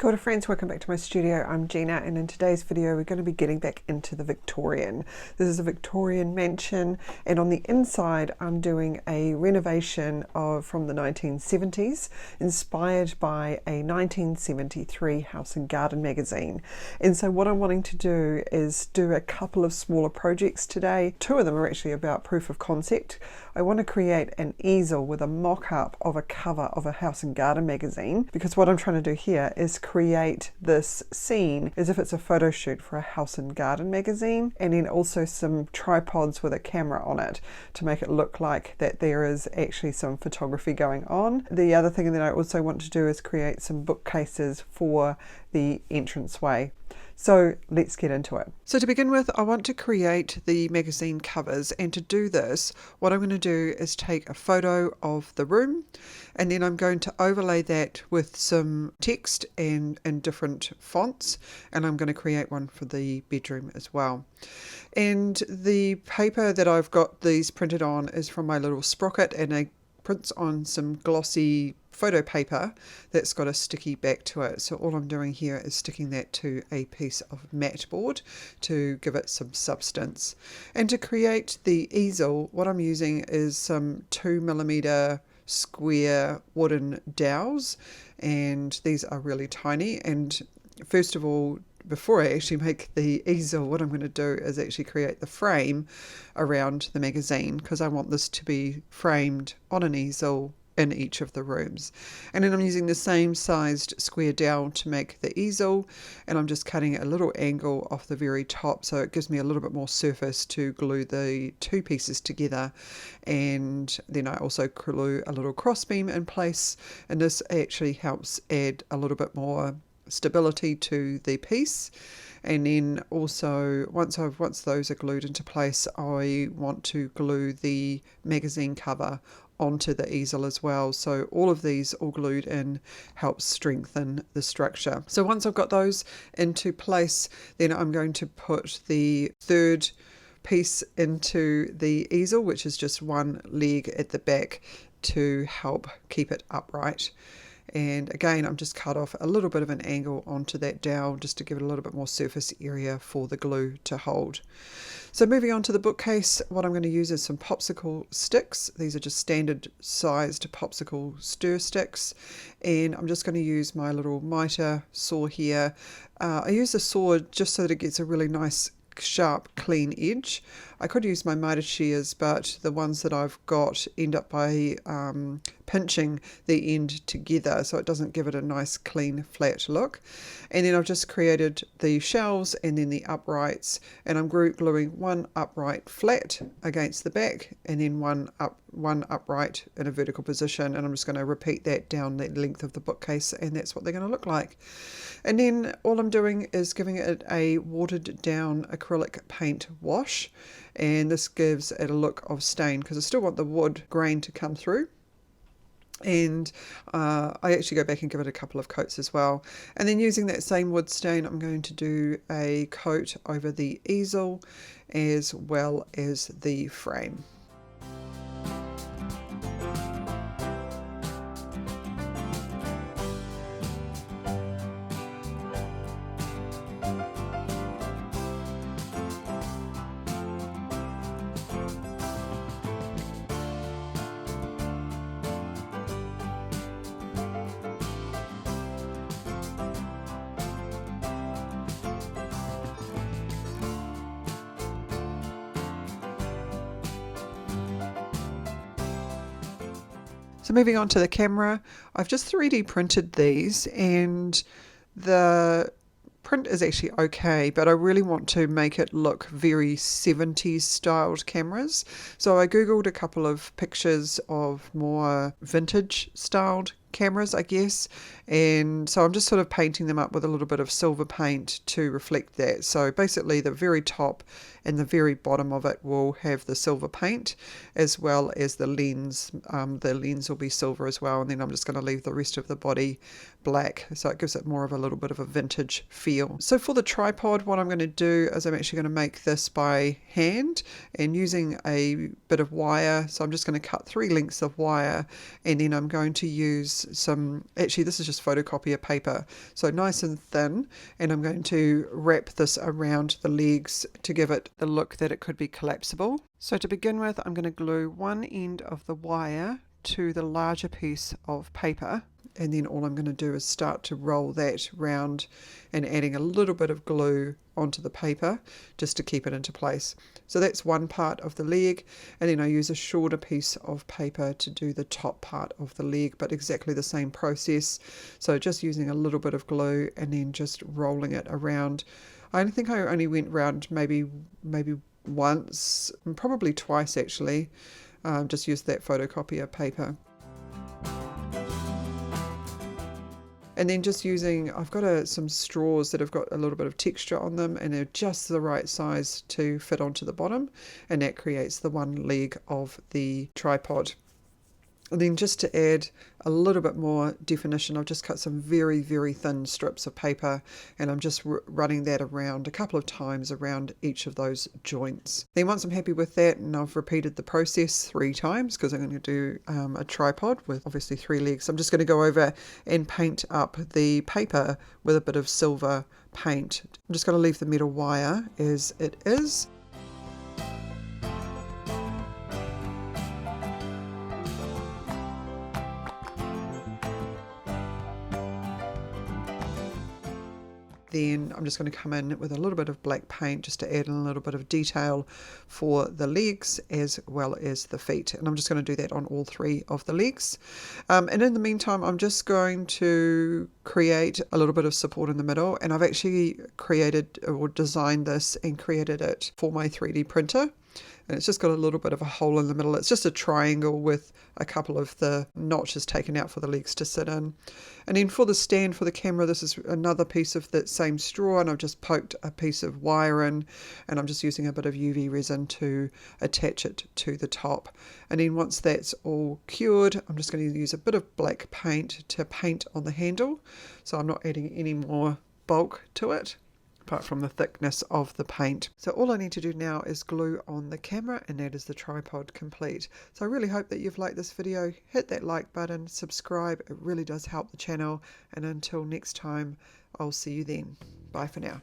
Kia ora friends, welcome back to my studio. I'm Gina, and in today's video we're going to be getting back into the Victorian. This is a Victorian mansion, and on the inside I'm doing a renovation from the 1970s, inspired by a 1973 House and Garden magazine. And so what I'm wanting to do is do a couple of smaller projects today. Two of them are actually about proof of concept. I want to create an easel with a mock-up of a cover of a House and Garden magazine, because what I'm trying to do here is create this scene as if it's a photo shoot for a House and Garden magazine, and then also some tripods with a camera on it to make it look like that there is actually some photography going on. The other thing that I also want to do is create some bookcases for the entranceway. So let's get into it. So to begin with, I want to create the magazine covers, and to do this, what I'm going to do is take a photo of the room, and then I'm going to overlay that with some text and different fonts, and I'm going to create one for the bedroom as well. And the paper that I've got these printed on is from my little sprocket, and it prints on some glossy photo paper that's got a sticky back to it. So all I'm doing here is sticking that to a piece of mat board to give it some substance. And to create the easel, what I'm using is some 2mm square wooden dowels, and these are really tiny. And first of all, before I actually make the easel, what I'm going to do is actually create the frame around the magazine, because I want this to be framed on an easel in each of the rooms. And then I'm using the same sized square dowel to make the easel, and I'm just cutting a little angle off the very top so it gives me a little bit more surface to glue the two pieces together. And then I also glue a little crossbeam in place, and this actually helps add a little bit more stability to the piece. And then also once those are glued into place, I want to glue the magazine cover onto the easel as well. So all of these all glued in helps strengthen the structure. So once I've got those into place, then I'm going to put the third piece into the easel, which is just one leg at the back to help keep it upright. And again, I'm just cut off a little bit of an angle onto that dowel just to give it a little bit more surface area for the glue to hold. So moving on to the bookcase, what I'm going to use is some popsicle sticks. These are just standard sized popsicle stir sticks, and I'm just going to use my little miter saw here. I use the saw just so that it gets a really nice sharp clean edge. I could use my miter shears, but the ones that I've got end up by pinching the end together, so it doesn't give it a nice clean flat look. And then I've just created the shelves and then the uprights, and I'm gluing one upright flat against the back and then one upright in a vertical position, and I'm just going to repeat that down the length of the bookcase, and that's what they're going to look like. And then all I'm doing is giving it a watered down acrylic paint wash, and this gives it a look of stain because I still want the wood grain to come through. And I actually go back and give it a couple of coats as well. And then using that same wood stain, I'm going to do a coat over the easel as well as the frame. So moving on to the camera, I've just 3D printed these, and the print is actually okay, but I really want to make it look very 70s styled cameras. So I googled a couple of pictures of more vintage styled cameras, I guess, and so I'm just sort of painting them up with a little bit of silver paint to reflect that. So basically the very top and the very bottom of it will have the silver paint, as well as the lens. The lens will be silver as well, and then I'm just going to leave the rest of the body black, so it gives it more of a little bit of a vintage feel. So for the tripod, what I'm going to do is I'm actually going to make this by hand and using a bit of wire. So I'm just going to cut 3 lengths of wire, and then I'm going to use some, actually this is just photocopier paper, so nice and thin, and I'm going to wrap this around the legs to give it the look that it could be collapsible. So to begin with, I'm going to glue one end of the wire to the larger piece of paper, and then all I'm going to do is start to roll that round and adding a little bit of glue onto the paper just to keep it into place. So that's one part of the leg, and then I use a shorter piece of paper to do the top part of the leg, but exactly the same process. So just using a little bit of glue and then just rolling it around. I think I only went round maybe once, probably twice actually. Just use that photocopier paper. And then just using, I've got some straws that have got a little bit of texture on them, and they're just the right size to fit onto the bottom, and that creates the one leg of the tripod. And then just to add a little bit more definition, I've just cut some very, very thin strips of paper, and I'm just running that around a couple of times around each of those joints. Then once I'm happy with that, and I've repeated the process 3 times because I'm going to do a tripod with obviously 3 legs, I'm just going to go over and paint up the paper with a bit of silver paint. I'm just going to leave the metal wire as it is. Then I'm just going to come in with a little bit of black paint just to add in a little bit of detail for the legs as well as the feet. And I'm just going to do that on all 3 of the legs. And in the meantime, I'm just going to create a little bit of support in the middle. And I've actually created or designed this and created it for my 3D printer. And it's just got a little bit of a hole in the middle. It's just a triangle with a couple of the notches taken out for the legs to sit in. And then for the stand for the camera, this is another piece of that same straw, and I've just poked a piece of wire in, and I'm just using a bit of UV resin to attach it to the top. And then once that's all cured, I'm just going to use a bit of black paint to paint on the handle. So I'm not adding any more bulk to it, apart from the thickness of the paint. So all I need to do now is glue on the camera, and that is the tripod complete. So I really hope that you've liked this video. Hit that like button, subscribe, it really does help the channel, and until next time, I'll see you then. Bye for now.